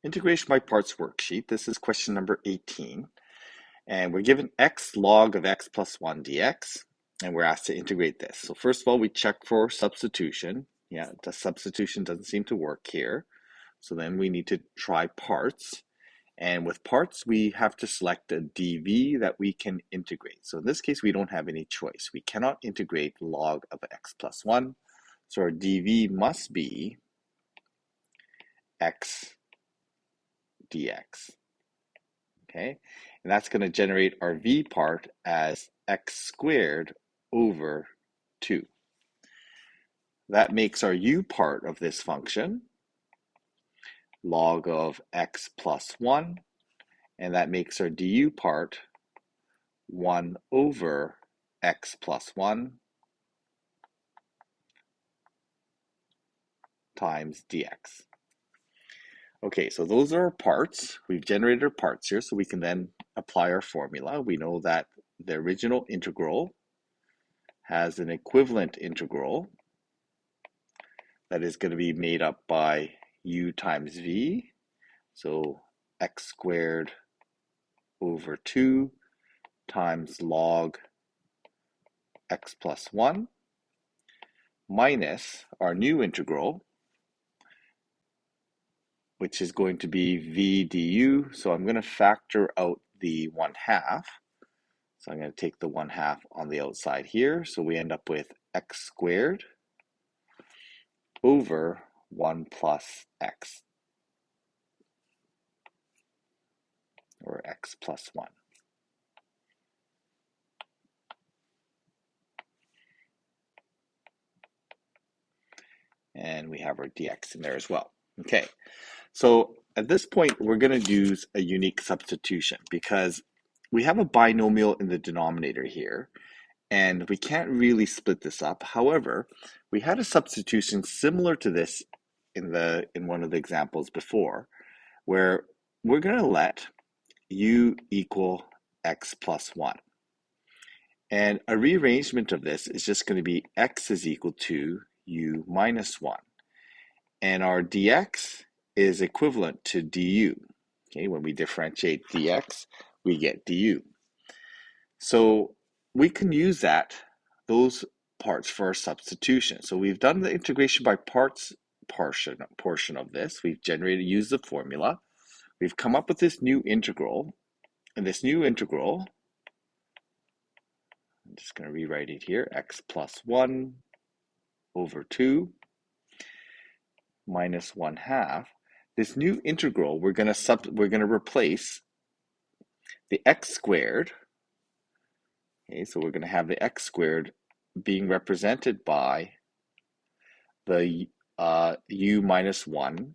Integration by parts worksheet. This is question number 18. And we're given x log of x plus 1 dx, and we're asked to integrate this. So first of all, we check for substitution. Yeah, the substitution doesn't seem to work here. So then we need to try parts. And with parts, we have to select a dv that we can integrate. So in this case, we don't have any choice. We cannot integrate log of x plus 1. So our dv must be x dx. Okay, and that's going to generate our v part as x squared over 2. That makes our u part of this function log of x plus 1, and that makes our du part 1 over x plus 1 times dx. Okay, so those are our parts. We've generated our parts here, so we can then apply our formula. We know that the original integral has an equivalent integral that is going to be made up by u times v. So x squared over 2 times log x plus 1 minus our new integral, which is going to be v du. So I'm going to factor out the 1/2. So I'm going to take the 1/2 on the outside here. So we end up with x squared over 1 plus x, or x plus 1. And we have our dx in there as well. Okay, so at this point, we're going to use a unique substitution because we have a binomial in the denominator here, and we can't really split this up. However, we had a substitution similar to this in one of the examples before, where we're going to let u equal x plus 1. And a rearrangement of this is just going to be x is equal to u minus 1. And our dx is equivalent to du. Okay, when we differentiate dx, we get du. So we can use those parts for our substitution. So we've done the integration by parts portion of this. We've used the formula. We've come up with this new integral. And this new integral, I'm just going to rewrite it here, x plus 1 over 2 minus 1/2. This new integral, we're going to replace the x squared. Okay, so we're going to have the x squared being represented by the u minus 1.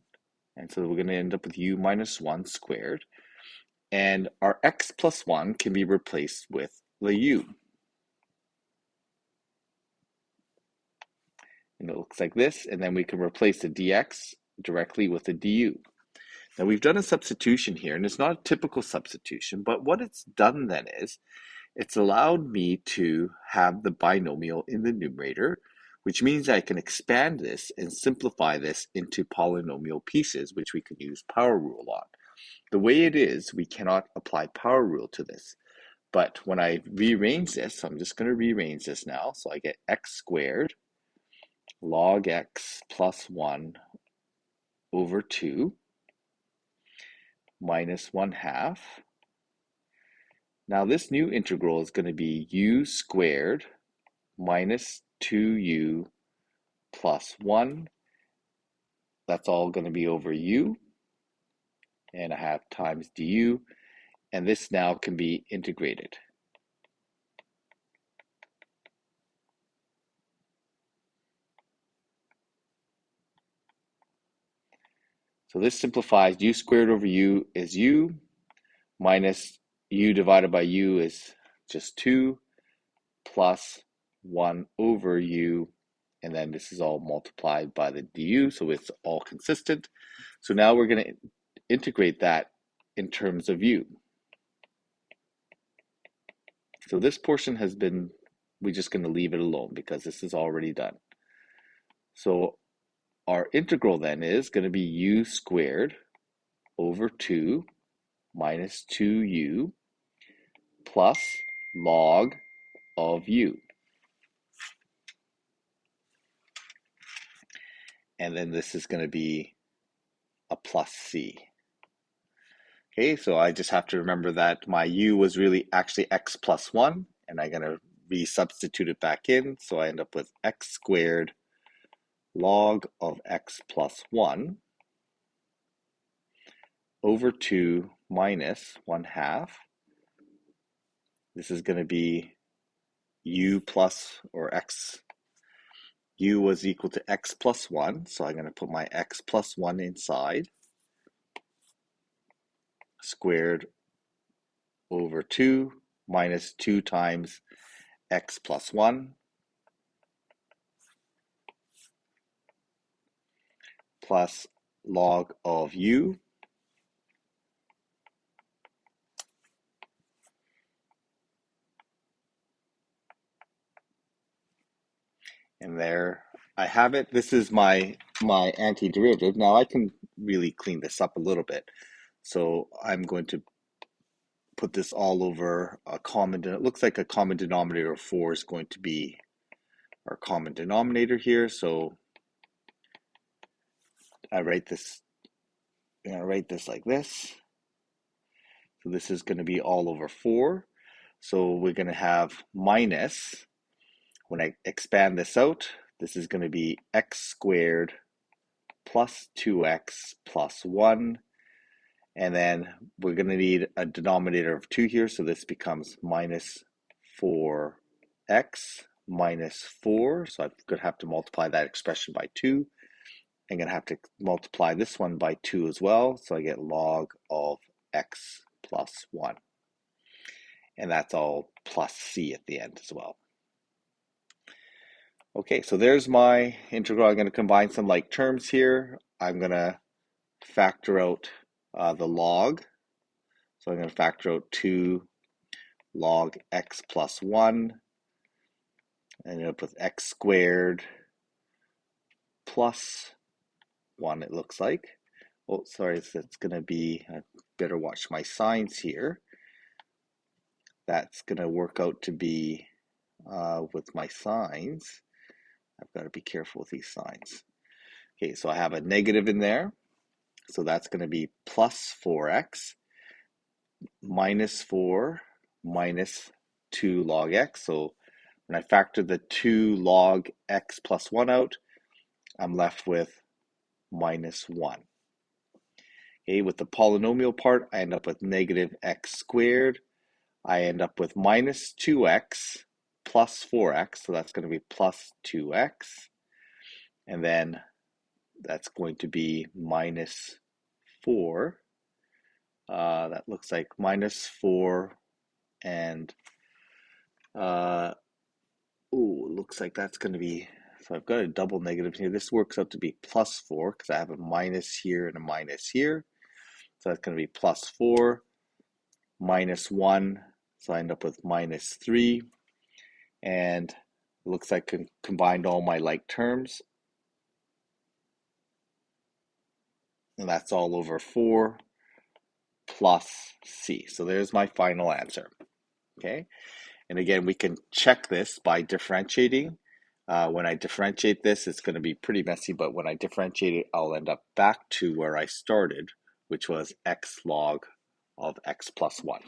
And so we're going to end up with u minus 1 squared. And our x plus 1 can be replaced with the u. And it looks like this. And then we can replace the dx directly with the du. Now we've done a substitution here, and it's not a typical substitution, but what it's done then is it's allowed me to have the binomial in the numerator, which means I can expand this and simplify this into polynomial pieces, which we can use power rule on. The way it is, we cannot apply power rule to this. But when I rearrange this, so I'm just going to rearrange this now. So I get x squared log x plus 1 over 2 minus 1/2. Now this new integral is going to be u squared minus 2u plus 1. That's all going to be over u. And I have times du. And this now can be integrated. So this simplifies u squared over u is u, minus u divided by u is just 2, plus 1 over u, and then this is all multiplied by the du, so it's all consistent. So now we're going to integrate that in terms of u. So this portion we're just going to leave it alone because this is already done. So our integral then is going to be u squared over 2 minus 2u plus log of u. And then this is going to be a plus c. Okay, so I just have to remember that my u was really actually x plus 1, and I'm going to resubstitute it back in. So I end up with x squared log of x plus 1 over 2 minus 1/2. This is going to be u plus, or x, u was equal to x plus 1. So I'm going to put my x plus 1 inside, squared over 2 minus 2 times x plus 1 plus log of u. And there I have it. This is my antiderivative. Now I can really clean this up a little bit. So I'm going to put this all over a common, it looks like a common denominator of 4 is going to be our common denominator here. So I write this like this. So this is going to be all over 4. So we're going to have minus, when I expand this out, this is going to be x squared plus 2x plus 1. And then we're going to need a denominator of 2 here. So this becomes minus 4x minus 4. So I'm going to have to multiply that expression by 2. I'm going to have to multiply this one by 2 as well. So I get log of x plus 1. And that's all plus c at the end as well. Okay, so there's my integral. I'm going to combine some like terms here. I'm going to factor out the log. So I'm going to factor out 2 log x plus 1. I end up with x squared plus 1, it looks like. Oh, sorry, it's going to be, I better watch my signs here. That's going to work out to be, with my signs, I've got to be careful with these signs. Okay, so I have a negative in there. So that's going to be plus 4x minus 4 minus 2 log x. So when I factor the 2 log x plus 1 out, I'm left with minus 1. Okay, with the polynomial part, I end up with negative x squared. I end up with minus 2x plus 4x, so that's going to be plus 2x. And then that's going to be minus 4. That looks like minus 4 and it looks like that's going to be, so I've got a double negative here. This works out to be plus 4 because I have a minus here and a minus here. So that's going to be plus 4 minus 1. So I end up with minus 3. And it looks like I combined all my like terms. And that's all over 4 plus c. So there's my final answer. Okay. And again, we can check this by differentiating. When I differentiate this, it's going to be pretty messy, but when I differentiate it, I'll end up back to where I started, which was x log of x plus 1.